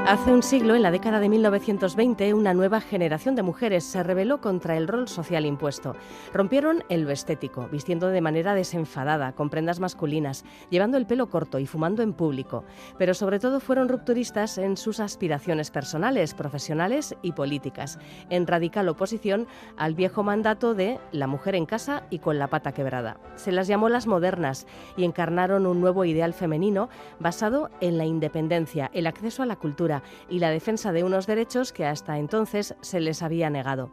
Hace un siglo, en la década de 1920, una nueva generación de mujeres se rebeló contra el rol social impuesto. Rompieron en lo estético, vistiendo de manera desenfadada, con prendas masculinas, llevando el pelo corto y fumando en público. Pero sobre todo fueron rupturistas en sus aspiraciones personales, profesionales y políticas, en radical oposición al viejo mandato de la mujer en casa y con la pata quebrada. Se las llamó las modernas y encarnaron un nuevo ideal femenino basado en la independencia, el acceso a la cultura y la defensa de unos derechos que hasta entonces se les había negado.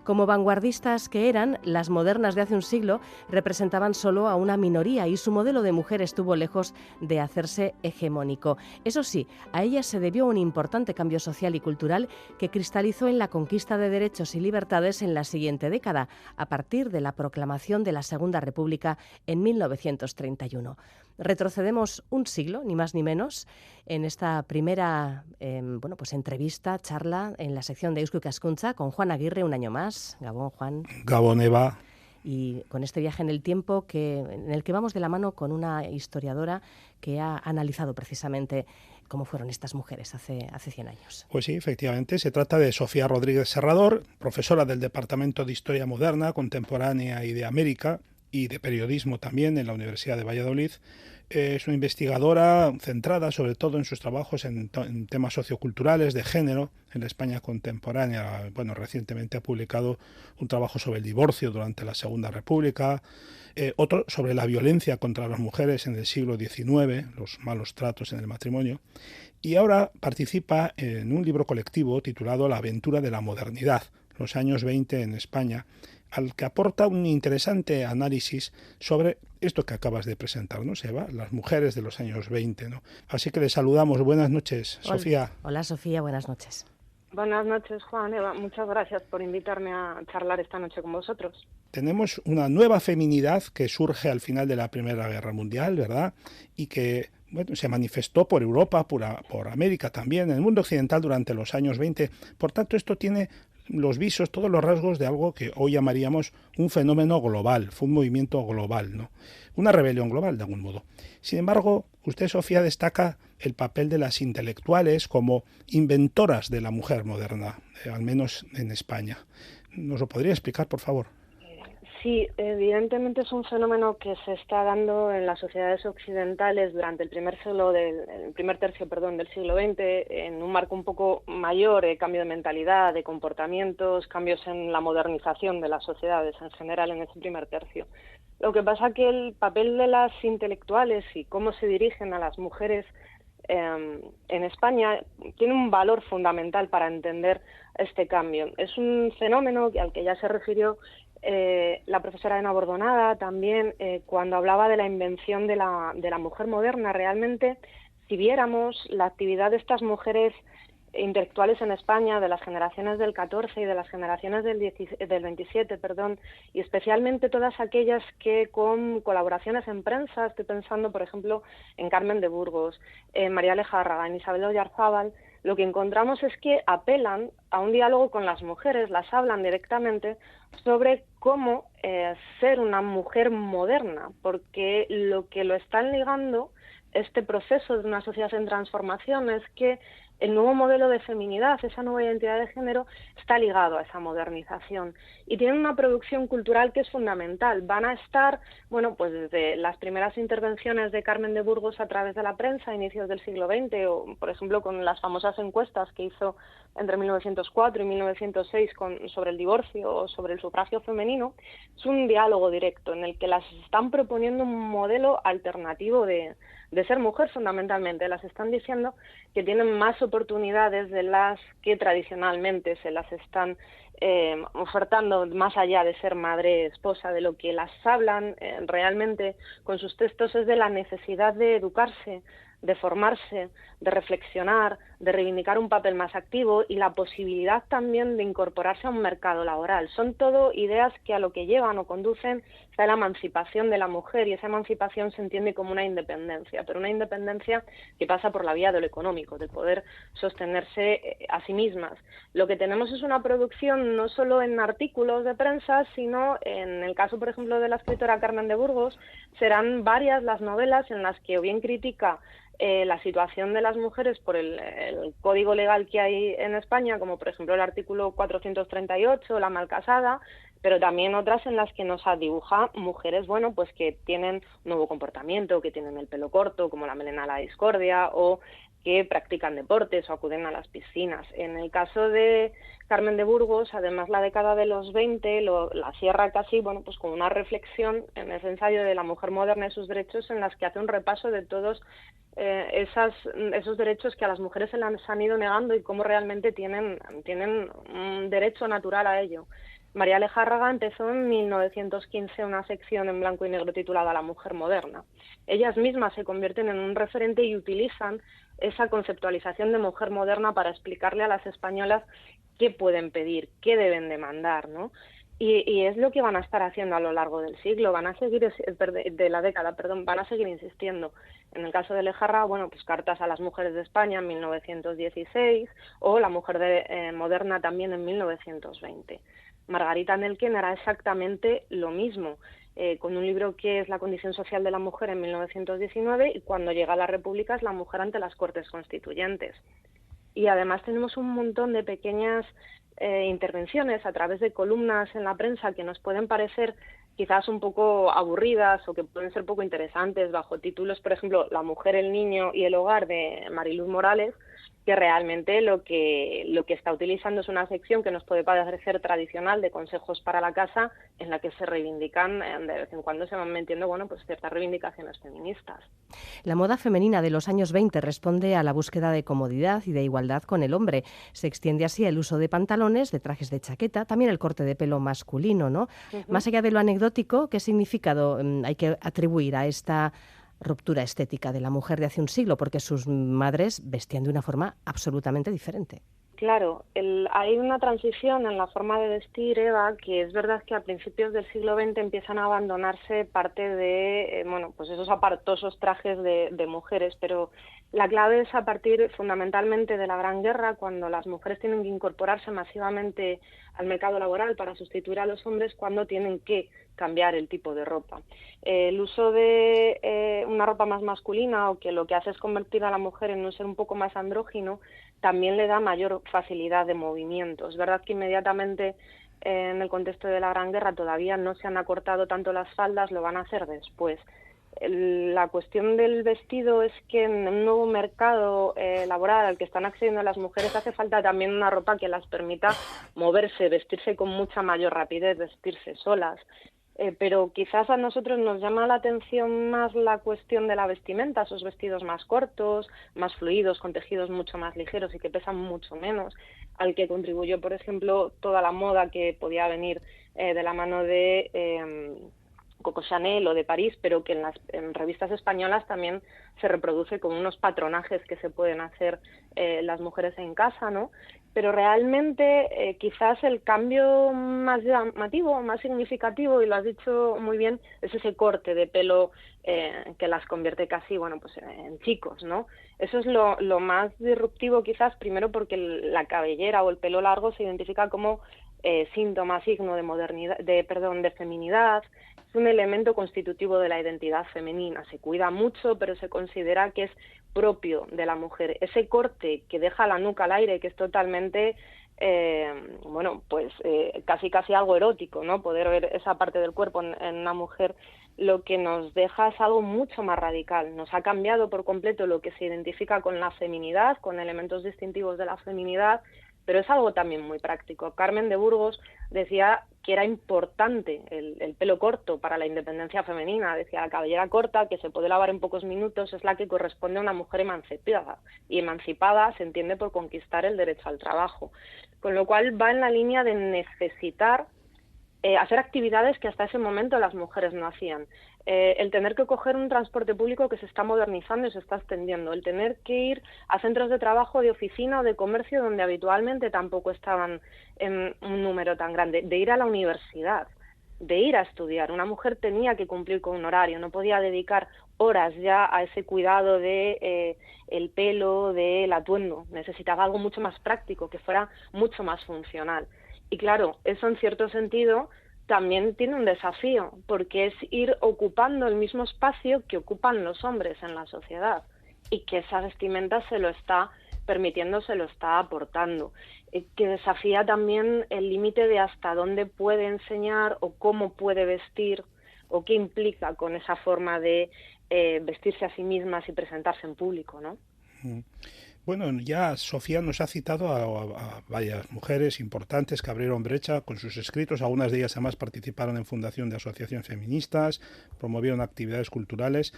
Como vanguardistas que eran, las modernas de hace un siglo representaban solo a una minoría y su modelo de mujer estuvo lejos de hacerse hegemónico. Eso sí, a ellas se debió un importante cambio social y cultural que cristalizó en la conquista de derechos y libertades en la siguiente década, a partir de la proclamación de la Segunda República en 1931. Retrocedemos un siglo, ni más ni menos, en esta primera entrevista, charla en la sección de Eusko Ikaskuntza con Juan Aguirre, un año más. Gabón, Juan. Gabón, Eva. Y con este viaje en el tiempo en el que vamos de la mano con una historiadora que ha analizado precisamente cómo fueron estas mujeres hace 100 años. Pues sí, efectivamente, se trata de Sofía Rodríguez Serrador, profesora del Departamento de Historia Moderna, Contemporánea y de América, y de periodismo también en la Universidad de Valladolid. Es una investigadora centrada sobre todo en sus trabajos en temas socioculturales, de género, en la España contemporánea. Bueno, recientemente ha publicado un trabajo sobre el divorcio durante la Segunda República, otro sobre la violencia contra las mujeres en el siglo XIX, los malos tratos en el matrimonio, y ahora participa en un libro colectivo titulado La aventura de la modernidad, los años 20 en España, al que aporta un interesante análisis sobre esto que acabas de presentarnos, Eva, las mujeres de los años 20, ¿no? Así que les saludamos. Buenas noches, Hola. Sofía. Hola, Sofía, buenas noches. Buenas noches, Juan, Eva. Muchas gracias por invitarme a charlar esta noche con vosotros. Tenemos una nueva feminidad que surge al final de la Primera Guerra Mundial, ¿verdad? Y que se manifestó por Europa, por América también, en el mundo occidental durante los años 20. Por tanto, esto tiene los visos, todos los rasgos de algo que hoy llamaríamos un fenómeno global, fue un movimiento global, ¿no? Una rebelión global, de algún modo. Sin embargo, usted, Sofía, destaca el papel de las intelectuales como inventoras de la mujer moderna, al menos en España. ¿Nos lo podría explicar, por favor? Sí, evidentemente es un fenómeno que se está dando en las sociedades occidentales durante el primer tercio del siglo XX, en un marco un poco mayor de cambio de mentalidad, de comportamientos, cambios en la modernización de las sociedades en general en ese primer tercio. Lo que pasa es que el papel de las intelectuales y cómo se dirigen a las mujeres en España tiene un valor fundamental para entender este cambio. Es un fenómeno al que ya se refirió la profesora Ana Bordonada también, cuando hablaba de la invención de la mujer moderna. Realmente, si viéramos la actividad de estas mujeres intelectuales en España, de las generaciones del 14 y de las generaciones del 27, y especialmente todas aquellas que con colaboraciones en prensa, estoy pensando, por ejemplo, en Carmen de Burgos, en María Lejárraga, en Isabel Oyarzábal, lo que encontramos es que apelan a un diálogo con las mujeres, las hablan directamente sobre cómo ser una mujer moderna, porque lo que lo están ligando este proceso de una sociedad en transformación es que el nuevo modelo de feminidad, esa nueva identidad de género, está ligado a esa modernización y tienen una producción cultural que es fundamental. Van a estar, pues desde las primeras intervenciones de Carmen de Burgos a través de la prensa a inicios del siglo XX, o por ejemplo con las famosas encuestas que hizo entre 1904 y 1906 sobre el divorcio o sobre el sufragio femenino. Es un diálogo directo en el que las están proponiendo un modelo alternativo de ser mujer, fundamentalmente. Las están diciendo que tienen más oportunidades de las que tradicionalmente se las están ofertando, más allá de ser madre, esposa. De lo que las hablan realmente con sus textos es de la necesidad de educarse, de formarse, de reflexionar, de reivindicar un papel más activo y la posibilidad también de incorporarse a un mercado laboral. Son todo ideas que a lo que llevan o conducen está la emancipación de la mujer, y esa emancipación se entiende como una independencia, pero una independencia que pasa por la vía de lo económico, de poder sostenerse a sí mismas. Lo que tenemos es una producción no solo en artículos de prensa, sino en el caso, por ejemplo, de la escritora Carmen de Burgos, serán varias las novelas en las que o bien critica la situación de las mujeres por el código legal que hay en España, como por ejemplo el artículo 438, la malcasada, pero también otras en las que nos dibuja mujeres, bueno, pues que tienen un nuevo comportamiento, que tienen el pelo corto, como la melena a la discordia, o que practican deportes o acuden a las piscinas. En el caso de Carmen de Burgos, además la década de los 20 la cierra casi, bueno, pues con una reflexión en ese ensayo de la mujer moderna y sus derechos, en las que hace un repaso de todos esos derechos que a las mujeres se les han ido negando y cómo realmente tienen un derecho natural a ello. María Lejárraga empezó en 1915 una sección en blanco y negro titulada La mujer moderna. Ellas mismas se convierten en un referente y utilizan esa conceptualización de mujer moderna para explicarle a las españolas qué pueden pedir, qué deben demandar, ¿no? Y es lo que van a estar haciendo a lo largo del siglo, van a seguir de la década, perdón, van a seguir insistiendo. En el caso de Lejarra, bueno, pues Cartas a las mujeres de España en 1916 o La mujer moderna también en 1920. Margarita Nelken hará exactamente lo mismo, con un libro que es La condición social de la mujer en 1919 y cuando llega a la República es La mujer ante las Cortes Constituyentes. Y además tenemos un montón de pequeñas intervenciones a través de columnas en la prensa que nos pueden parecer quizás un poco aburridas o que pueden ser poco interesantes bajo títulos, por ejemplo, La mujer, el niño y el hogar de Mariluz Morales, que realmente lo que está utilizando es una sección que nos puede parecer tradicional de consejos para la casa, en la que se reivindican, de vez en cuando se van metiendo, bueno, pues ciertas reivindicaciones feministas. La moda femenina de los años 20 responde a la búsqueda de comodidad y de igualdad con el hombre. Se extiende así el uso de pantalones, de trajes de chaqueta, también el corte de pelo masculino, ¿no? Más allá de lo anecdótico, ¿qué significado hay que atribuir a esta ruptura estética de la mujer de hace un siglo? Porque sus madres vestían de una forma absolutamente diferente. Claro, hay una transición en la forma de vestir, Eva, que es verdad que a principios del siglo XX empiezan a abandonarse parte de, bueno, pues esos apartosos trajes de mujeres, pero la clave es a partir fundamentalmente de la Gran Guerra, cuando las mujeres tienen que incorporarse masivamente al mercado laboral para sustituir a los hombres, cuando tienen que cambiar el tipo de ropa. El uso de una ropa más masculina o que lo que hace es convertir a la mujer en un ser un poco más andrógino, también le da mayor facilidad de movimiento. Es verdad que inmediatamente en el contexto de la Gran Guerra todavía no se han acortado tanto las faldas, lo van a hacer después. La cuestión del vestido es que en un nuevo mercado laboral al que están accediendo las mujeres hace falta también una ropa que las permita moverse, vestirse con mucha mayor rapidez, vestirse solas. Pero quizás a nosotros nos llama la atención más la cuestión de la vestimenta, esos vestidos más cortos, más fluidos, con tejidos mucho más ligeros y que pesan mucho menos, al que contribuyó, por ejemplo, toda la moda que podía venir de la mano de Coco Chanel o de París, pero que en revistas españolas también se reproduce con unos patronajes que se pueden hacer las mujeres en casa, ¿no? Pero realmente quizás el cambio más llamativo, más significativo, y lo has dicho muy bien, es ese corte de pelo que las convierte casi, bueno, pues en chicos, ¿no? Eso es lo más disruptivo quizás, primero porque la cabellera o el pelo largo se identifica como síntoma, signo de modernidad, de feminidad. Es un elemento constitutivo de la identidad femenina, se cuida mucho, pero se considera que es propio de la mujer. Ese corte que deja la nuca al aire, que es totalmente, casi algo erótico, ¿no? Poder ver esa parte del cuerpo en una mujer, lo que nos deja es algo mucho más radical. Nos ha cambiado por completo lo que se identifica con la feminidad, con elementos distintivos de la feminidad, pero es algo también muy práctico. Carmen de Burgos decía que era importante el pelo corto para la independencia femenina. Decía, la cabellera corta, que se puede lavar en pocos minutos, es la que corresponde a una mujer emancipada. Y emancipada se entiende por conquistar el derecho al trabajo. Con lo cual va en la línea de necesitar hacer actividades que hasta ese momento las mujeres no hacían. El tener que coger un transporte público que se está modernizando y se está extendiendo, el tener que ir a centros de trabajo, de oficina o de comercio donde habitualmente tampoco estaban en un número tan grande, de ir a la universidad, de ir a estudiar. Una mujer tenía que cumplir con un horario, no podía dedicar horas ya a ese cuidado de el pelo, del atuendo. Necesitaba algo mucho más práctico, que fuera mucho más funcional. Y claro, eso en cierto sentido también tiene un desafío, porque es ir ocupando el mismo espacio que ocupan los hombres en la sociedad. y que esa vestimenta se lo está permitiendo, se lo está aportando, que desafía también el límite de hasta dónde puede enseñar o cómo puede vestir o qué implica con esa forma de vestirse a sí mismas y presentarse en público, ¿no? Bueno, ya Sofía nos ha citado a varias mujeres importantes que abrieron brecha con sus escritos. Algunas de ellas además participaron en fundación de asociaciones feministas, promovieron actividades culturales.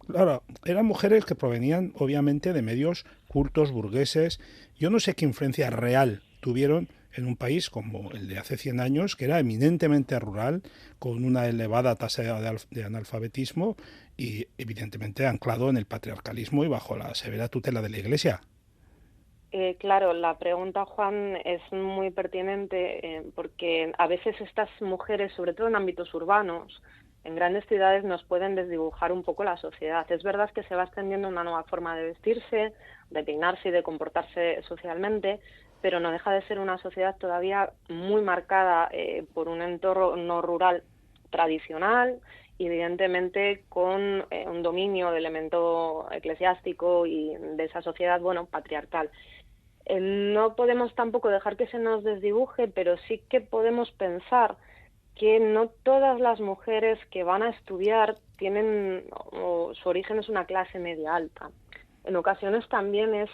Claro, eran mujeres que provenían obviamente de medios cultos, burgueses. Yo no sé qué influencia real tuvieron en un país como el de hace 100 años, que era eminentemente rural, con una elevada tasa de analfabetismo y evidentemente anclado en el patriarcalismo y bajo la severa tutela de la Iglesia. Claro, la pregunta, Juan, es muy pertinente porque a veces estas mujeres, sobre todo en ámbitos urbanos, en grandes ciudades, nos pueden desdibujar un poco la sociedad. Es verdad que se va extendiendo una nueva forma de vestirse, de peinarse y de comportarse socialmente, pero no deja de ser una sociedad todavía muy marcada por un entorno rural tradicional y evidentemente con un dominio del elemento eclesiástico y de esa sociedad, bueno, patriarcal. No podemos tampoco dejar que se nos desdibuje, pero sí que podemos pensar que no todas las mujeres que van a estudiar tienen, o su origen es una clase media alta. En ocasiones también es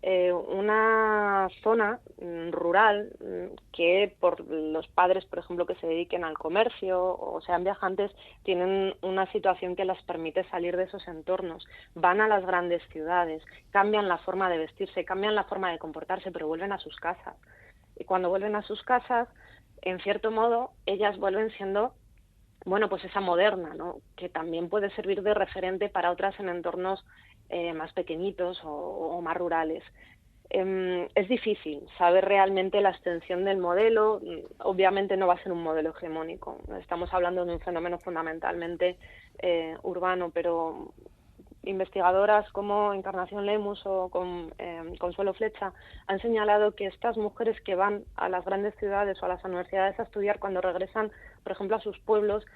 una zona rural que por los padres, por ejemplo, que se dediquen al comercio o sean viajantes, tienen una situación que les permite salir de esos entornos. Van a las grandes ciudades, cambian la forma de vestirse, cambian la forma de comportarse, pero vuelven a sus casas. Y cuando vuelven a sus casas, en cierto modo, ellas vuelven siendo, bueno, pues esa moderna, ¿no? Que también puede servir de referente para otras en entornos más pequeñitos o más rurales. Es difícil saber realmente la extensión del modelo. Obviamente no va a ser un modelo hegemónico. Estamos hablando de un fenómeno fundamentalmente urbano, pero investigadoras como Encarnación Lemus o con Consuelo Flecha han señalado que estas mujeres que van a las grandes ciudades o a las universidades a estudiar, cuando regresan, por ejemplo, a sus pueblos,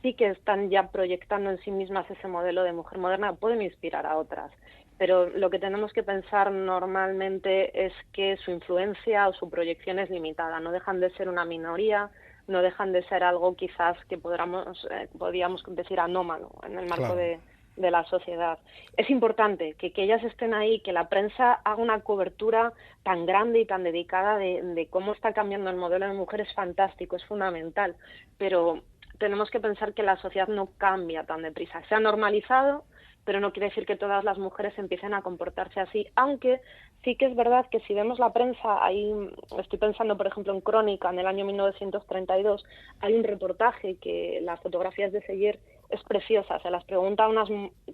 sí que están ya proyectando en sí mismas ese modelo de mujer moderna, pueden inspirar a otras. Pero lo que tenemos que pensar normalmente es que su influencia o su proyección es limitada, no dejan de ser una minoría, no dejan de ser algo quizás que podríamos decir anómalo en el marco Claro. de la sociedad. Es importante que ellas estén ahí, que la prensa haga una cobertura tan grande y tan dedicada de cómo está cambiando el modelo de mujer, es fantástico, es fundamental, pero tenemos que pensar que la sociedad no cambia tan deprisa. Se ha normalizado, pero no quiere decir que todas las mujeres empiecen a comportarse así, aunque sí que es verdad que si vemos la prensa, ahí estoy pensando por ejemplo en Crónica, en el año 1932, hay un reportaje que las fotografías de Seyer es preciosa, se las pregunta unas,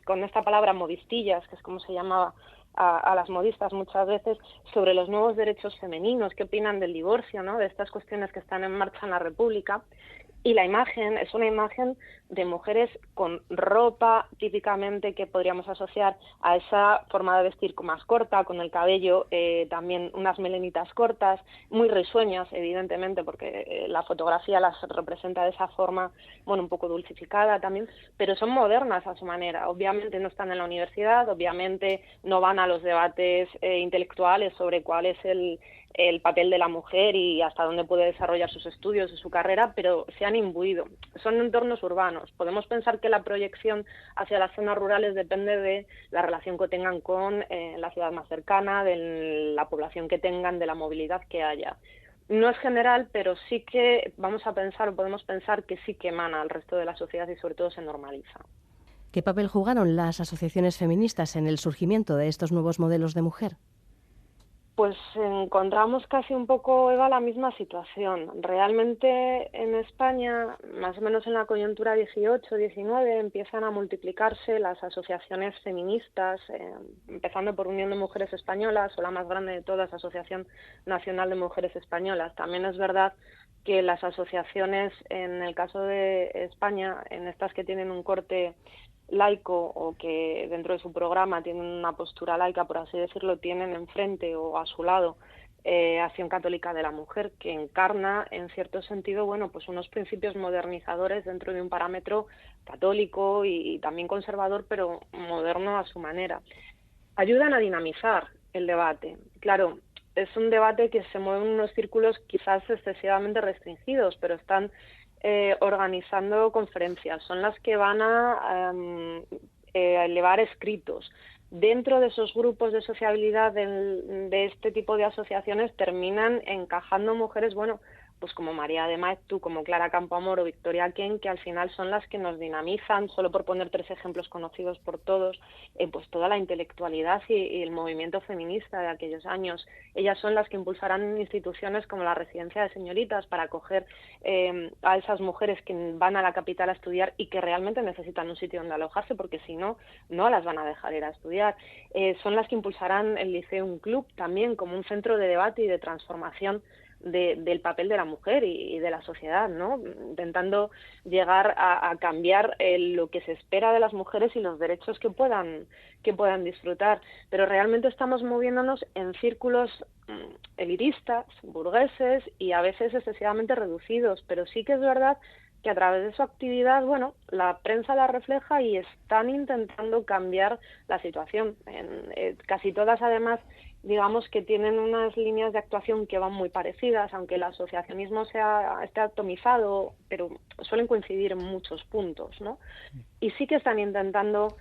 con esta palabra modistillas, que es como se llamaba a las modistas muchas veces, sobre los nuevos derechos femeninos, qué opinan del divorcio, ¿no? De estas cuestiones que están en marcha en la República. Y la imagen es una imagen de mujeres con ropa típicamente que podríamos asociar a esa forma de vestir más corta, con el cabello también unas melenitas cortas, muy risueñas evidentemente porque la fotografía las representa de esa forma, bueno, un poco dulcificada también, pero son modernas a su manera. Obviamente no están en la universidad, obviamente no van a los debates intelectuales sobre cuál es el papel de la mujer y hasta dónde puede desarrollar sus estudios y su carrera, pero se han imbuido. Son entornos urbanos. Podemos pensar que la proyección hacia las zonas rurales depende de la relación que tengan con la ciudad más cercana, de la población que tengan, de la movilidad que haya. No es general, pero sí que vamos a pensar o podemos pensar que sí que emana al resto de la sociedad y sobre todo se normaliza. ¿Qué papel jugaron las asociaciones feministas en el surgimiento de estos nuevos modelos de mujer? Pues encontramos casi un poco, Eva, la misma situación. Realmente en España, más o menos en la coyuntura 18-19, empiezan a multiplicarse las asociaciones feministas, empezando por Unión de Mujeres Españolas, o la más grande de todas, Asociación Nacional de Mujeres Españolas. También es verdad que las asociaciones, en el caso de España, en estas que tienen un corte laico o que dentro de su programa tienen una postura laica, por así decirlo, tienen enfrente o a su lado Acción Católica de la Mujer, que encarna, en cierto sentido, bueno, pues unos principios modernizadores dentro de un parámetro católico y también conservador, pero moderno a su manera. Ayudan a dinamizar el debate. Claro, es un debate que se mueve en unos círculos quizás excesivamente restringidos, pero están organizando conferencias. Son las que van a elevar escritos. Dentro de esos grupos de sociabilidad de este tipo de asociaciones terminan encajando mujeres, bueno, pues como María de Maeztu, como Clara Campoamor o Victoria Kent, que al final son las que nos dinamizan, solo por poner 3 ejemplos conocidos por todos, pues toda la intelectualidad y el movimiento feminista de aquellos años. Ellas son las que impulsarán instituciones como la Residencia de Señoritas para acoger a esas mujeres que van a la capital a estudiar y que realmente necesitan un sitio donde alojarse, porque si no, no las van a dejar ir a estudiar. Son las que impulsarán el Liceum Club también como un centro de debate y de transformación del papel de la mujer y de la sociedad, ¿no? Intentando llegar a cambiar lo que se espera de las mujeres y los derechos que puedan disfrutar. Pero realmente estamos moviéndonos en círculos elitistas, burgueses y a veces excesivamente reducidos, pero sí que es verdad que a través de su actividad, bueno, la prensa la refleja y están intentando cambiar la situación. Casi todas, además, digamos que tienen unas líneas de actuación que van muy parecidas, aunque el asociacionismo esté atomizado, pero suelen coincidir en muchos puntos, ¿no? Y sí que están intentando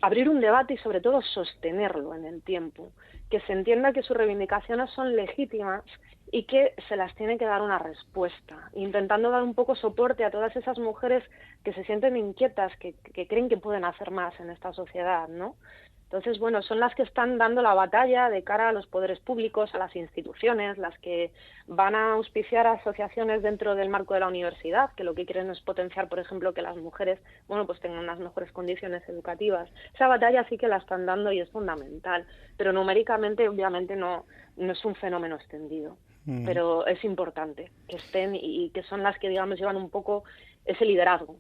abrir un debate y sobre todo sostenerlo en el tiempo, que se entienda que sus reivindicaciones son legítimas y que se las tiene que dar una respuesta, intentando dar un poco soporte a todas esas mujeres que se sienten inquietas, que creen que pueden hacer más en esta sociedad, ¿no? Entonces, bueno, son las que están dando la batalla de cara a los poderes públicos, a las instituciones, las que van a auspiciar asociaciones dentro del marco de la universidad, que lo que quieren es potenciar, por ejemplo, que las mujeres, bueno, pues tengan unas mejores condiciones educativas. Esa batalla sí que la están dando y es fundamental, pero numéricamente, obviamente, no es un fenómeno extendido. Pero es importante que estén y que son las que, digamos, llevan un poco ese liderazgo.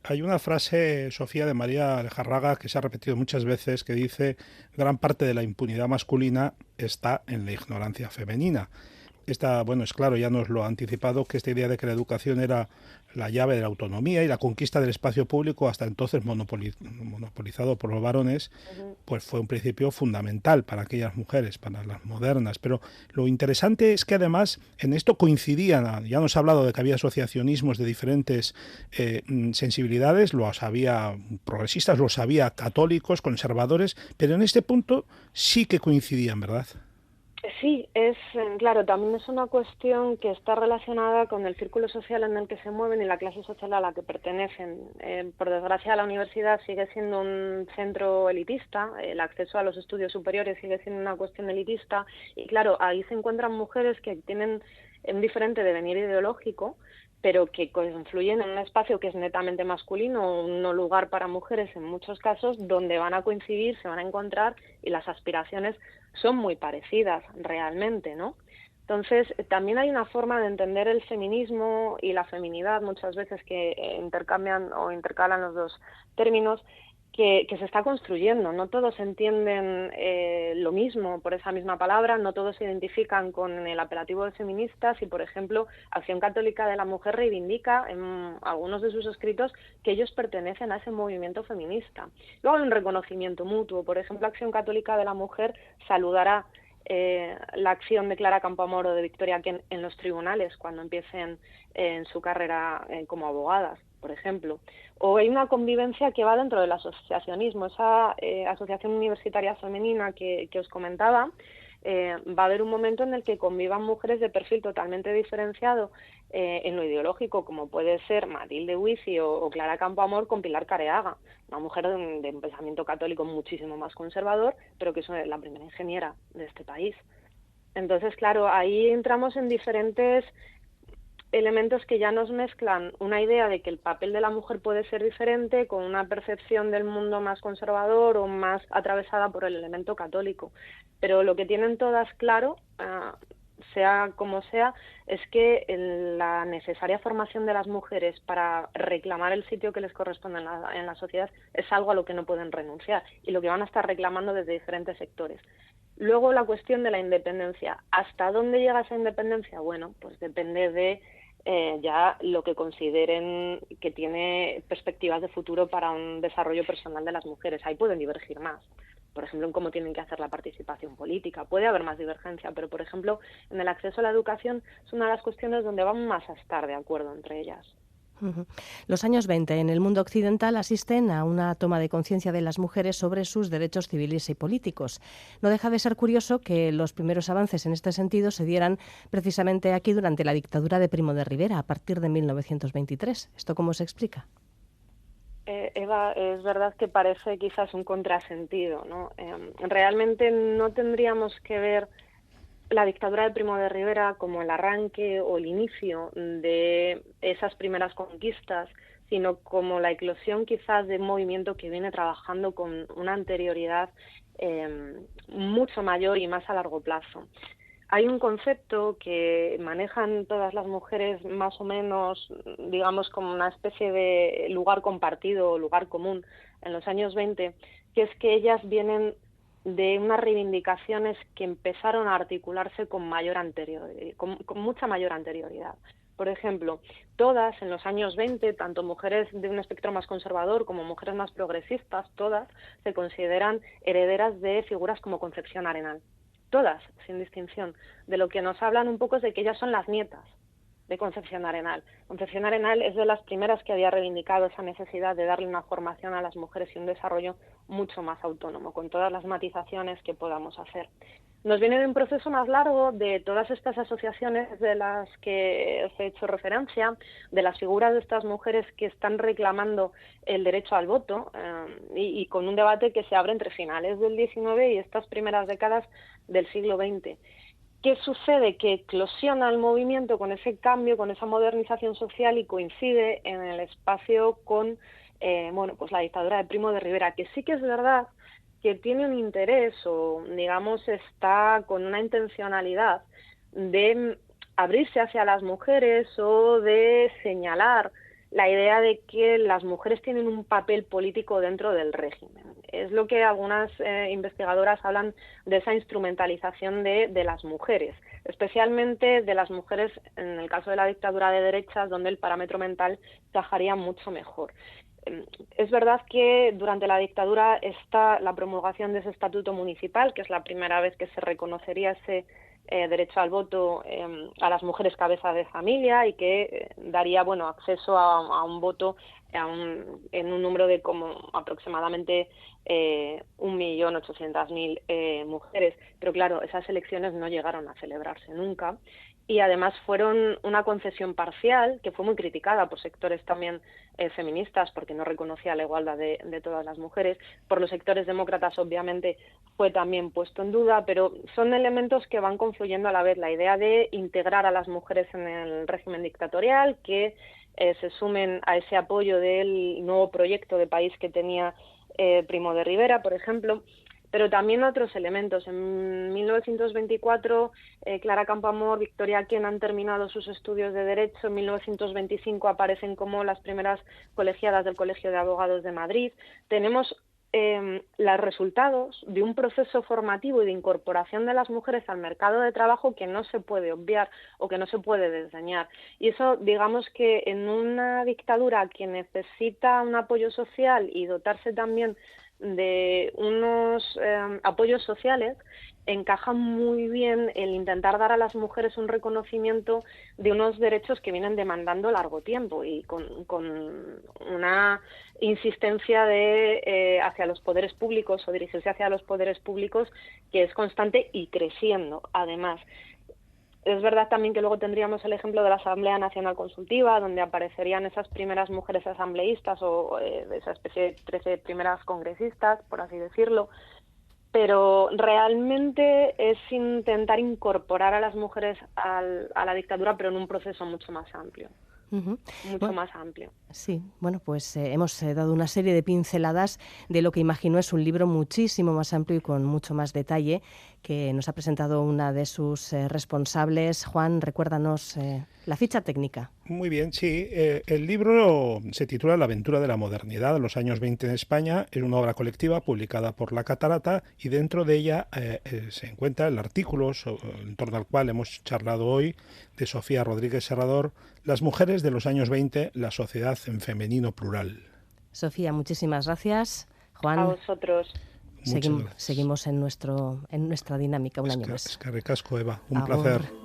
Hay una frase, Sofía, de María Lejarraga, que se ha repetido muchas veces, que dice: gran parte de la impunidad masculina está en la ignorancia femenina. Esta, bueno, es claro, ya nos lo ha anticipado, que esta idea de que la educación era la llave de la autonomía y la conquista del espacio público, hasta entonces monopolizado por los varones, pues fue un principio fundamental para aquellas mujeres, para las modernas. Pero lo interesante es que además en esto coincidían, ya nos ha hablado de que había asociacionismos de diferentes sensibilidades, los había progresistas, los había católicos, conservadores, pero en este punto sí que coincidían, ¿verdad? Sí, claro, también es una cuestión que está relacionada con el círculo social en el que se mueven y la clase social a la que pertenecen. Por desgracia, la universidad sigue siendo un centro elitista, el acceso a los estudios superiores sigue siendo una cuestión elitista y claro, ahí se encuentran mujeres que tienen un diferente devenir ideológico, pero que confluyen en un espacio que es netamente masculino, un no lugar para mujeres en muchos casos, donde van a coincidir, se van a encontrar y las aspiraciones son muy parecidas realmente, ¿no? Entonces, también hay una forma de entender el feminismo y la feminidad, muchas veces que intercambian o intercalan los dos términos, que se está construyendo. No todos entienden lo mismo por esa misma palabra, no todos se identifican con el apelativo de feministas y, por ejemplo, Acción Católica de la Mujer reivindica en algunos de sus escritos que ellos pertenecen a ese movimiento feminista. Luego hay un reconocimiento mutuo. Por ejemplo, Acción Católica de la Mujer saludará la acción de Clara Campoamor o de Victoria Kent en los tribunales cuando empiecen en su carrera como abogadas, por ejemplo. O hay una convivencia que va dentro del asociacionismo. Esa asociación universitaria femenina que os comentaba, va a haber un momento en el que convivan mujeres de perfil totalmente diferenciado en lo ideológico, como puede ser Matilde Huici o Clara Campoamor con Pilar Careaga, una mujer de un pensamiento católico muchísimo más conservador, pero que es la primera ingeniera de este país. Entonces, claro, ahí entramos en diferentes elementos que ya nos mezclan una idea de que el papel de la mujer puede ser diferente con una percepción del mundo más conservador o más atravesada por el elemento católico. Pero lo que tienen todas claro, sea como sea, es que la necesaria formación de las mujeres para reclamar el sitio que les corresponde en la sociedad es algo a lo que no pueden renunciar y lo que van a estar reclamando desde diferentes sectores. Luego la cuestión de la independencia. ¿Hasta dónde llega esa independencia? Bueno, pues depende de ya lo que consideren que tiene perspectivas de futuro para un desarrollo personal de las mujeres. Ahí pueden divergir más. Por ejemplo, en cómo tienen que hacer la participación política. Puede haber más divergencia, pero, por ejemplo, en el acceso a la educación es una de las cuestiones donde van más a estar de acuerdo entre ellas. Los años 20 en el mundo occidental asisten a una toma de conciencia de las mujeres sobre sus derechos civiles y políticos. No deja de ser curioso que los primeros avances en este sentido se dieran precisamente aquí durante la dictadura de Primo de Rivera, a partir de 1923. ¿Esto cómo se explica? Eva, es verdad que parece quizás un contrasentido, ¿no? Realmente no tendríamos que ver la dictadura de Primo de Rivera como el arranque o el inicio de esas primeras conquistas, sino como la eclosión quizás de un movimiento que viene trabajando con una anterioridad mucho mayor y más a largo plazo. Hay un concepto que manejan todas las mujeres más o menos, digamos, como una especie de lugar compartido o lugar común en los años 20, que es que ellas vienen de unas reivindicaciones que empezaron a articularse con mucha mayor anterioridad. Por ejemplo, todas en los años 20, tanto mujeres de un espectro más conservador como mujeres más progresistas, todas se consideran herederas de figuras como Concepción Arenal. Todas, sin distinción. De lo que nos hablan un poco es de que ellas son las nietas de Concepción Arenal. Concepción Arenal es de las primeras que había reivindicado esa necesidad de darle una formación a las mujeres y un desarrollo mucho más autónomo, con todas las matizaciones que podamos hacer. Nos viene de un proceso más largo de todas estas asociaciones de las que os he hecho referencia, de las figuras de estas mujeres que están reclamando el derecho al voto y con un debate que se abre entre finales del XIX y estas primeras décadas del siglo XX. ¿Qué sucede? Que eclosiona el movimiento con ese cambio, con esa modernización social y coincide en el espacio con pues la dictadura de Primo de Rivera, que sí que es verdad que tiene un interés o, digamos, está con una intencionalidad de abrirse hacia las mujeres o de señalar la idea de que las mujeres tienen un papel político dentro del régimen. Es lo que algunas investigadoras hablan de esa instrumentalización de las mujeres, especialmente de las mujeres en el caso de la dictadura de derechas, donde el parámetro mental encajaría mucho mejor. Es verdad que durante la dictadura está la promulgación de ese estatuto municipal, que es la primera vez que se reconocería ese derecho al voto a las mujeres cabeza de familia y que daría acceso a un voto en un número de como aproximadamente 1.800.000 mujeres. Pero claro, esas elecciones no llegaron a celebrarse nunca y además fueron una concesión parcial que fue muy criticada por sectores también feministas porque no reconocía la igualdad de todas las mujeres. Por los sectores demócratas obviamente fue también puesto en duda, pero son elementos que van confluyendo a la vez. La idea de integrar a las mujeres en el régimen dictatorial, que se sumen a ese apoyo del nuevo proyecto de país que tenía Primo de Rivera, por ejemplo, pero también otros elementos. En 1924, Clara Campoamor, Victoria Kent han terminado sus estudios de Derecho. En 1925 aparecen como las primeras colegiadas del Colegio de Abogados de Madrid. Tenemos los resultados de un proceso formativo y de incorporación de las mujeres al mercado de trabajo que no se puede obviar o que no se puede desdeñar. Y eso, digamos que en una dictadura que necesita un apoyo social y dotarse también de unos apoyos sociales, encaja muy bien el intentar dar a las mujeres un reconocimiento de unos derechos que vienen demandando largo tiempo y con una insistencia hacia los poderes públicos o dirigirse hacia los poderes públicos que es constante y creciendo, además. Es verdad también que luego tendríamos el ejemplo de la Asamblea Nacional Consultiva, donde aparecerían esas primeras mujeres asambleístas o de esa especie de 13 primeras congresistas, por así decirlo, pero realmente es intentar incorporar a las mujeres a la dictadura, pero en un proceso mucho más amplio. Más amplio. Sí, bueno, pues hemos dado una serie de pinceladas de lo que imagino es un libro muchísimo más amplio y con mucho más detalle que nos ha presentado una de sus responsables. Juan, recuérdanos la ficha técnica. Muy bien, sí. El libro se titula La aventura de la modernidad, los años 20 en España. Es una obra colectiva publicada por La Catarata y dentro de ella se encuentra el artículo en torno al cual hemos charlado hoy, de Sofía Rodríguez Serrador, Las mujeres de los años 20, la sociedad en femenino plural. Sofía, muchísimas gracias. Juan, A vosotros. Muchas gracias. seguimos en nuestra dinámica un año más. Eskerrik asko, Eva. Un Agur. placer.